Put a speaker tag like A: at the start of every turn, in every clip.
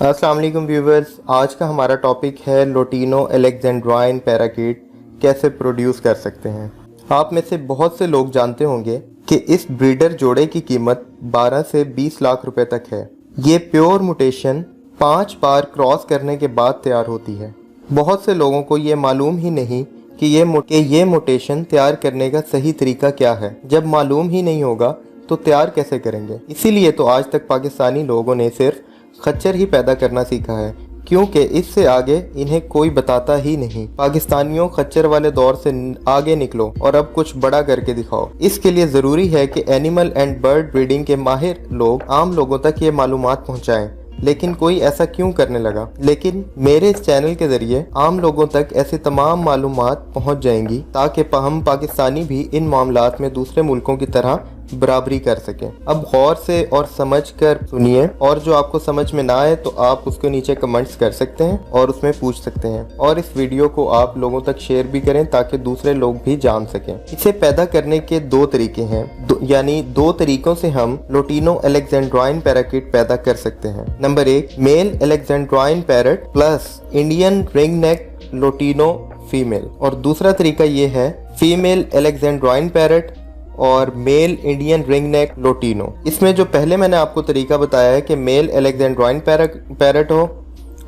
A: अस्सलाम वालेकुम व्यूवर्स, आज का हमारा टॉपिक है लोटिनो अलेक्जेंड्राइन पैराकीट कैसे प्रोड्यूस कर सकते हैं। आप में से बहुत से लोग जानते होंगे कि इस ब्रीडर जोड़े की कीमत 12 से 20 लाख रुपए तक है। ये प्योर म्यूटेशन 5 बार क्रॉस करने के बाद तैयार होती है। बहुत से लोगों को ये मालूम ही नहीं कि ये म्यूटेशन तैयार करने का सही तरीका क्या है। जब मालूम ही नहीं होगा तो तैयार कैसे करेंगे। इसीलिए तो आज तक पाकिस्तानी लोगों ने सिर्फ खच्चर ही पैदा करना सीखा है, क्योंकि इससे आगे इन्हें कोई बताता ही नहीं। पाकिस्तानियों, खच्चर वाले दौर से आगे निकलो और अब कुछ बड़ा करके दिखाओ। इसके लिए ज़रूरी है कि एनिमल एंड बर्ड ब्रीडिंग के माहिर लोग आम लोगों तक ये मालूमात पहुंचाएं। लेकिन कोई ऐसा क्यों करने लगा? लेकिन मेरे इस चैनल के जरिए आम लोगों तक ऐसी तमाम मालूमात पहुंच जाएंगी ताकि हम पाकिस्तानी भी इन मामलात में दूसरे मुल्कों की तरह बराबरी कर सकें। अब गौर से और समझ कर सुनिए, और जो आपको समझ में ना आए तो आप उसके नीचे कमेंट्स कर सकते हैं और उसमें पूछ सकते हैं। और इस वीडियो को आप लोगों तक शेयर भी करें ताकि दूसरे लोग भी जान सकें। इसे पैदा करने के 2 तरीके हैं, यानी 2 तरीकों से हम लोटिनो अलेक्जेंड्राइन पैराकीट पैदा कर सकते हैं। Number 1, male Alexandrine parrot plus Indian ring neck lutino female. और दूसरा तरीका ये है फीमेल अलेक्जेंड्राइन पैरट और male Indian ring neck lutino. इसमें जो पहले मैंने आपको तरीका बताया है कि मेल अलेक्जेंड्राइन पैरट हो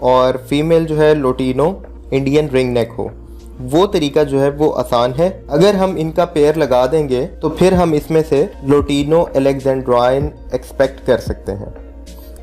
A: और फीमेल जो है लोटिनो इंडियन रिंग नेक हो, वो तरीका जो है वो आसान है। अगर हम इनका पेयर लगा देंगे तो फिर हम इसमें से लोटिनो अलेक्जेंड्राइन एक्सपेक्ट कर सकते हैं।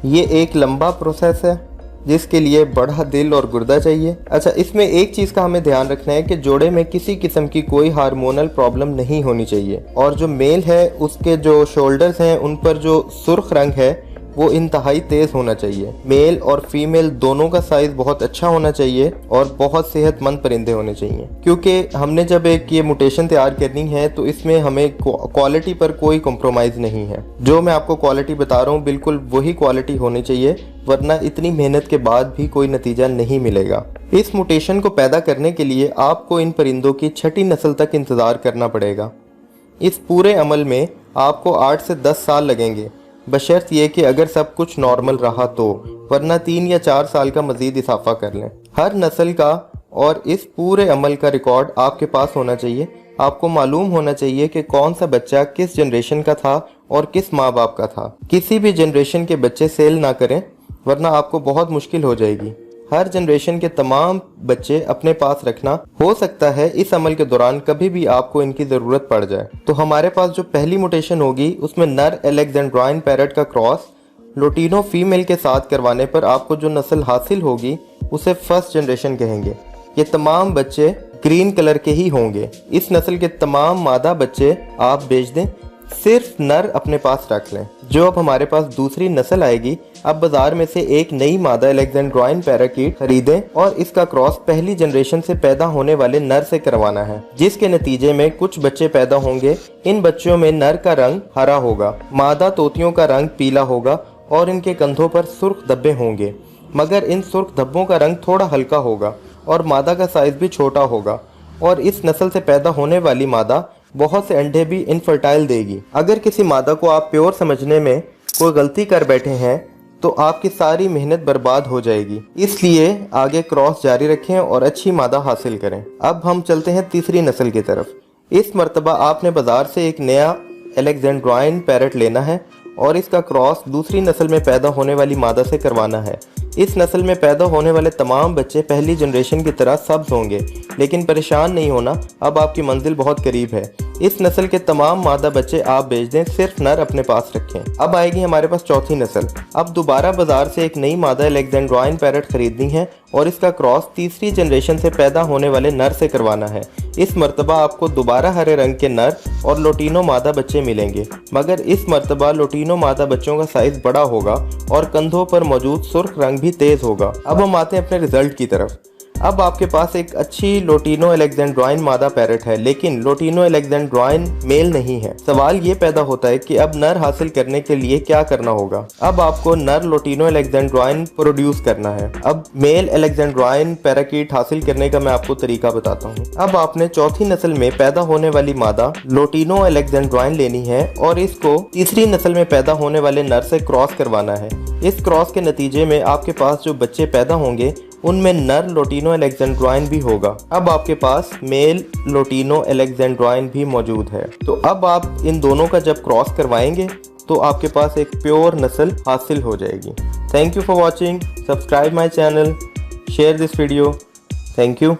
A: ये एक लंबा प्रोसेस है जिसके लिए बड़ा दिल और गुर्दा चाहिए। अच्छा, इसमें एक चीज़ का हमें ध्यान रखना है कि जोड़े में किसी किस्म की कोई हार्मोनल प्रॉब्लम नहीं होनी चाहिए। और जो मेल है उसके जो शोल्डर्स हैं उन पर जो सुर्ख रंग है वो इंतहाई तेज़ होना चाहिए। मेल और फीमेल दोनों का साइज़ बहुत अच्छा होना चाहिए और बहुत सेहतमंद परिंदे होने चाहिए, क्योंकि हमने जब एक ये म्यूटेशन तैयार करनी है तो इसमें हमें क्वालिटी पर कोई कॉम्प्रोमाइज़ नहीं है। जो मैं आपको क्वालिटी बता रहा हूँ बिल्कुल वही क्वालिटी होनी चाहिए, वरना इतनी मेहनत के बाद भी कोई नतीजा नहीं मिलेगा। इस म्यूटेशन को पैदा करने के लिए आपको इन परिंदों की 6ठी नस्ल तक इंतज़ार करना पड़ेगा। इस पूरे अमल में आपको 8 से 10 साल लगेंगे, बशर्त ये कि अगर सब कुछ नॉर्मल रहा तो, वरना 3 या 4 साल का मजीद इजाफा कर लें। हर नस्ल का और इस पूरे अमल का रिकॉर्ड आपके पास होना चाहिए। आपको मालूम होना चाहिए कि कौन सा बच्चा किस जनरेशन का था और किस माँ बाप का था। किसी भी जनरेशन के बच्चे सेल ना करें, वरना आपको बहुत मुश्किल हो जाएगी। हर जनरेशन के तमाम बच्चे अपने पास रखना। हो सकता है इस अमल के दौरान कभी भी आपको इनकी ज़रूरत पड़ जाए। तो हमारे पास जो पहली म्यूटेशन होगी उसमें नर अलेक्जेंड्राइन पैरट का क्रॉस लोटिनो फीमेल के साथ करवाने पर आपको जो नस्ल हासिल होगी उसे फर्स्ट जनरेशन कहेंगे। ये तमाम बच्चे ग्रीन कलर के ही होंगे। इस नस्ल के तमाम मादा बच्चे आप बेच दें, सिर्फ नर अपने पास रख लें। जो अब हमारे पास दूसरी नस्ल आएगी, अब बाजार में से एक नई मादा अलेक्जेंड्राइन पैराकीट खरीदें और इसका क्रॉस पहली जनरेशन से पैदा होने वाले नर से करवाना है, जिसके नतीजे में कुछ बच्चे पैदा होंगे। इन बच्चों में नर का रंग हरा होगा, मादा तोतियों का रंग पीला होगा और इनके कंधों पर सुर्ख धब्बे होंगे, मगर इन सुर्ख धब्बों का रंग थोड़ा हल्का होगा और मादा का साइज भी छोटा होगा। और इस नस्ल से पैदा होने वाली मादा बहुत से अंडे भी इनफर्टाइल देगी। अगर किसी मादा को आप प्योर समझने में कोई गलती कर बैठे हैं तो आपकी सारी मेहनत बर्बाद हो जाएगी। इसलिए आगे क्रॉस जारी रखें और अच्छी मादा हासिल करें। अब हम चलते हैं तीसरी नस्ल की तरफ। इस मर्तबा आपने बाजार से एक नया अलेक्जेंड्राइन पैरट लेना है और इसका क्रॉस दूसरी नस्ल में पैदा होने वाली मादा से करवाना है। इस नस्ल में पैदा होने वाले तमाम बच्चे पहली जनरेशन की तरह सब्ज होंगे, लेकिन परेशान नहीं होना, अब आपकी मंजिल बहुत करीब है। इस नस्ल के तमाम मादा बच्चे आप बेच दें, सिर्फ नर अपने पास रखें। अब आएगी हमारे पास चौथी नस्ल। अब दोबारा बाजार से एक नई मादा अलेक्जेंड्राइन पैरट खरीदनी है और इसका क्रॉस तीसरी जनरेशन से पैदा होने वाले नर से करवाना है। इस मर्तबा आपको दोबारा हरे रंग के नर और लोटिनो मादा बच्चे मिलेंगे, मगर इस मर्तबा लोटिनो मादा बच्चों का साइज बड़ा होगा और कंधों पर मौजूद सुर्ख रंग भी तेज होगा। अब हम आते हैं अपने रिजल्ट की तरफ। अब आपके पास एक अच्छी लोटिनो अलेक्जेंड्राइन मादा पैरेट है, लेकिन लोटिनो अलेक्जेंड्राइन मेल नहीं है। सवाल ये पैदा होता है कि अब नर हासिल करने के लिए क्या करना होगा। अब आपको नर लोटिनो अलेक्जेंड्राइन प्रोड्यूस करना है। अब मेल अलेक्जेंड्राइन पैराकीट हासिल करने का मैं आपको तरीका बताता हूँ। अब आपने चौथी नस्ल में पैदा होने वाली मादा लोटिनो अलेक्जेंड्राइन लेनी है और इसको तीसरी नस्ल में पैदा होने वाले नर से क्रॉस करवाना है। इस क्रॉस के नतीजे में आपके पास जो बच्चे पैदा होंगे उनमें नर लोटिनो अलेक्जेंड्राइन भी होगा। अब आपके पास मेल लोटिनो अलेक्जेंड्राइन भी मौजूद है। तो अब आप इन दोनों का जब क्रॉस करवाएंगे तो आपके पास एक प्योर नस्ल हासिल हो जाएगी। Thank you for watching. Subscribe my channel, share this video. Thank you.